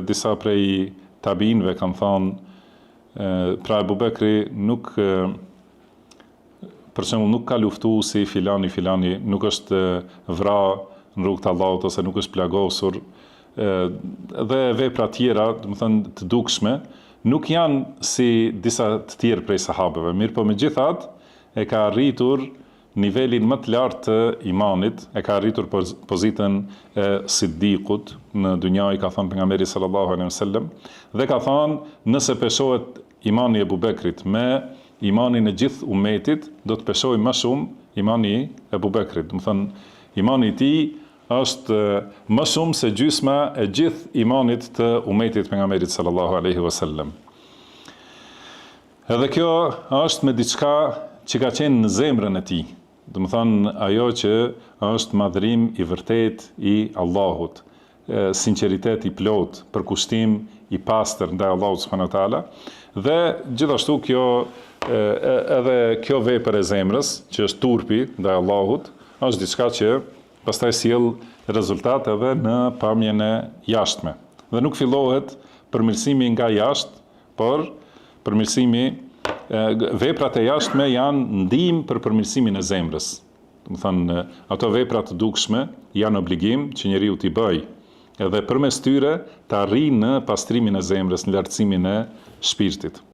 Disa prej tabiinëve kanë thonë, pra Ebu Bekri nuk, për shembull, nuk ka luftu si filani, nuk është vra në rrugt të Allahut ose nuk është plagosur, dhe vepra tjera, do të thënë të dukshme, nuk janë si disa të tjerë prej sahabeve. Mirë po megjithatë, e ka arritur nivelin më të lartë të imanit, e ka arritur pozitën e Siddiqut në dunja, i ka thënë pejgamberi sallallahu alaihi wasallam, dhe ka thënë nëse peshohet imani e Ebu Bekrit me imanin e gjithë ummetit, do të peshohej më shumë imani i Ebu Bekrit. Do të thënë, imani i tij është më shumë se gjysma e gjithë imanit të ummetit pejgamberit sallallahu alaihi wasallam. Edhe kjo është me diçka që ka qenë në zemrën e tij. Do të thënë, ajo që është madhërim i vërtet i Allahut, sinqeritet i plot, përkushtim i pastër ndaj Allahut subhanahu wa taala, dhe gjithashtu edhe kjo vepër e zemrës, që është turpi ndaj Allahut, është diçka që pastaj sjell rezultate edhe në pamjen e jashtme. Dhe nuk fillohet përmirësimi nga jashtë, por veprat e jashtme janë ndihmë për përmirësimin e zemrës. Do të thënë, ato vepra të dukshme janë obligim që njeriu t'i bëjë, edhe përmes tyre të arrijë në pastrimin e zemrës, në lartësimin e shpirtit.